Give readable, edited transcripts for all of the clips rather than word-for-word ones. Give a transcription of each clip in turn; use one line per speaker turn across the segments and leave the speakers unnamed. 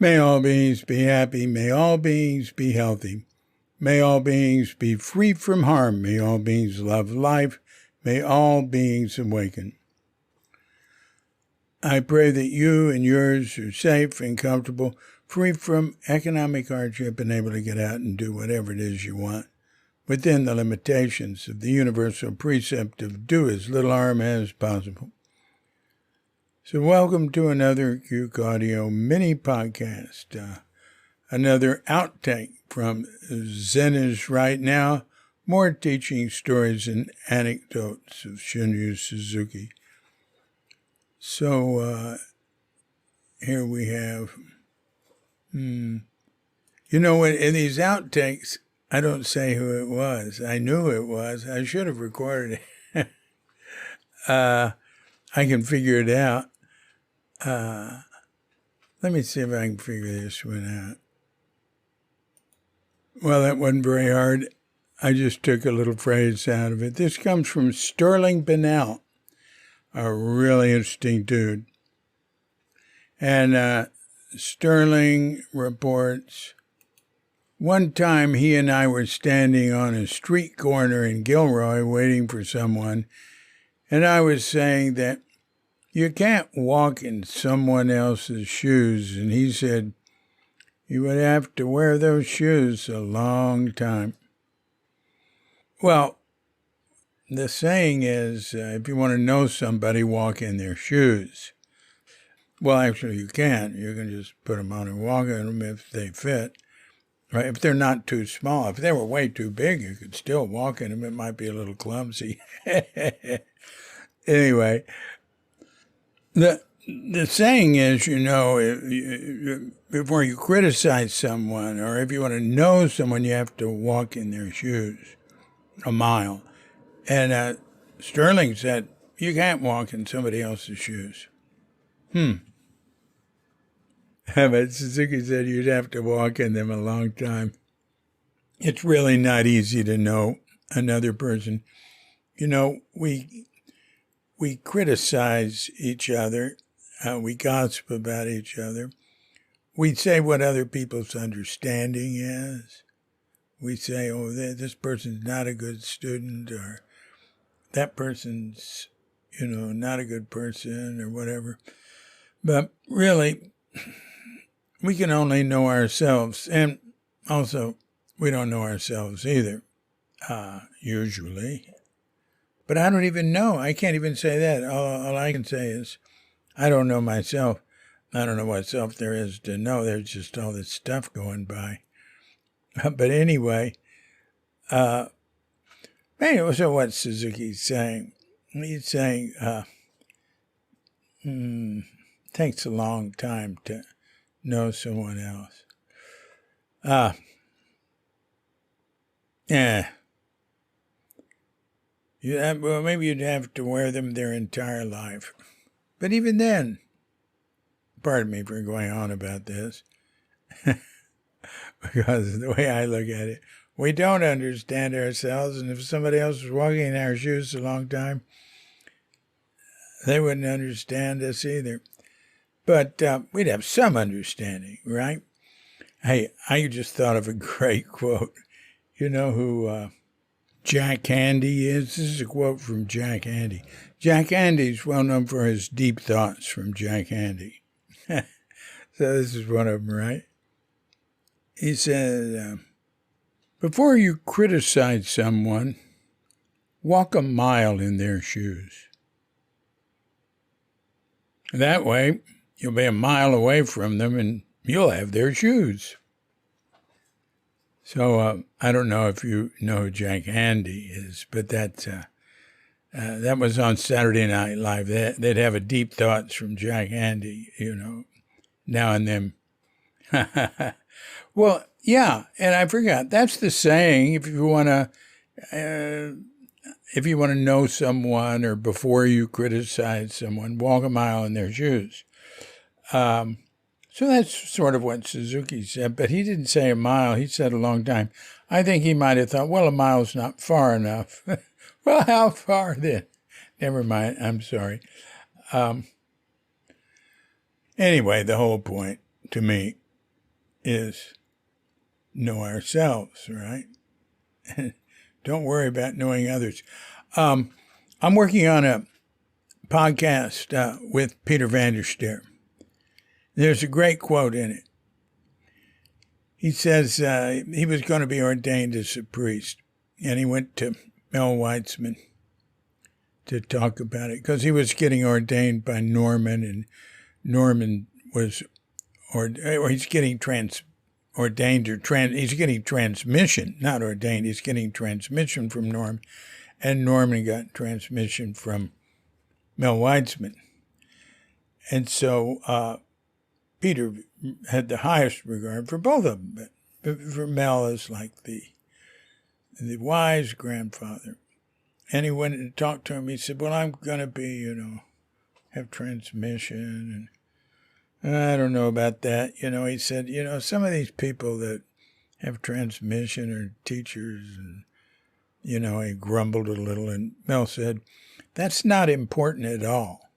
May all beings be happy. May all beings be healthy. May all beings be free from harm. May all beings love life. May all beings awaken. I pray that you and yours are safe and comfortable, free from economic hardship, and able to get out and do whatever it is you want, within the limitations of the universal precept of do as little harm as possible. So welcome to another Cuke Audio mini podcast, another outtake from Zen is Right Now, more teaching stories and anecdotes of Shunryu Suzuki. So here we have, in these outtakes, I don't say who it was. I knew who it was. I should have recorded it. I can figure it out. Let me see if I can figure this one out. Well, that wasn't very hard. I just took a little phrase out of it. This comes from Sterling Bennell, a really interesting dude. And Sterling reports, one time he and I were standing on a street corner in Gilroy waiting for someone, and I was saying that you can't walk in someone else's shoes. And he said, you would have to wear those shoes a long time. Well, the saying is, if you want to know somebody, walk in their shoes. Well, actually, you can. You can just put them on and walk in them if they fit. Right? If they're not too small. If they were way too big, you could still walk in them. It might be a little clumsy. Anyway, the saying is, before you criticize someone or if you want to know someone, you have to walk in their shoes a mile. And Sterling said, you can't walk in somebody else's shoes. But Suzuki said you'd have to walk in them a long time. It's really not easy to know another person. We criticize each other. We gossip about each other. We say what other people's understanding is. We say, oh, this person's not a good student, or that person's, not a good person, or whatever. But really, we can only know ourselves. And also, we don't know ourselves either, usually. But I don't even know. I can't even say that. All I can say is, I don't know myself. I don't know what self there is to know. There's just all this stuff going by. But anyway, so what Suzuki's saying? He's saying, takes a long time to know someone else. Well, maybe you'd have to wear them their entire life. But even then, pardon me for going on about this, because the way I look at it, we don't understand ourselves, and if somebody else was walking in our shoes a long time, they wouldn't understand us either. But we'd have some understanding, right? Hey, I just thought of a great quote. You know who Jack Handey is? This is a quote from Jack Handey. Jack Handey's well known for his deep thoughts from Jack Handey. So this is one of them, right? He said, before you criticize someone, walk a mile in their shoes. That way, you'll be a mile away from them and you'll have their shoes. So I don't know if you know who Jack Handey is, but that was on Saturday Night Live. They'd have a deep thoughts from Jack Handey, now and then. Well, yeah, and I forgot. That's the saying. If you want to know someone, or before you criticize someone, walk a mile in their shoes. So that's sort of what Suzuki said, but he didn't say a mile. He said a long time. I think he might have thought, well, a mile's not far enough. Well, how far then? Never mind. I'm sorry. Anyway, the whole point to me is know ourselves, right? Don't worry about knowing others. I'm working on a podcast with Peter van der Ster. There's a great quote in it. He says he was going to be ordained as a priest, and he went to Mel Weitzman to talk about it because he was getting ordained by Norman, and Norman was, or he's getting he's getting transmission, not ordained. He's getting transmission from Norman, and Norman got transmission from Mel Weitzman. And so Peter had the highest regard for both of them, but for Mel as like the wise grandfather. And he went and talked to him. He said, well, I'm going to be, have transmission. And I don't know about that. He said, some of these people that have transmission are teachers. And, he grumbled a little. And Mel said, that's not important at all.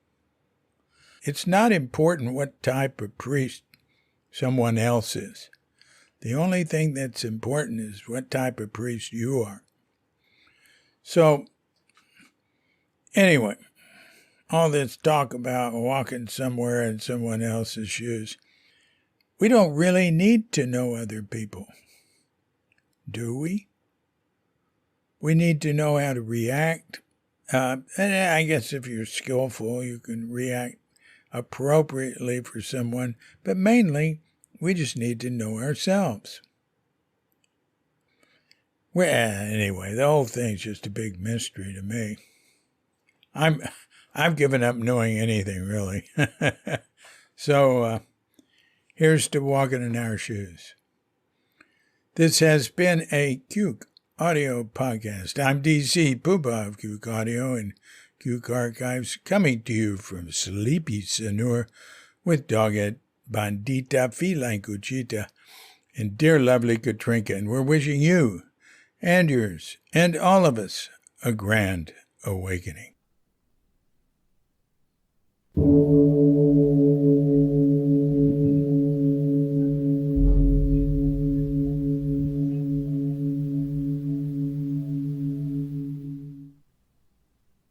It's not important what type of priest someone else is. The only thing that's important is what type of priest you are. So, anyway, all this talk about walking somewhere in someone else's shoes, we don't really need to know other people, do we? We need to know how to react. And I guess if you're skillful, you can react appropriately for someone, but mainly we just need to know ourselves. Well, anyway, the whole thing's just a big mystery to me. I've given up knowing anything, really. So here's to walking in our shoes. This has been a Cuke Audio podcast. I'm DC Puba of Cuke Audio and Cuke Archives, coming to you from Sleepy Sanur with Doghead Bandita Feline Cuchita and dear lovely Katrinka. And we're wishing you and yours and all of us a grand awakening.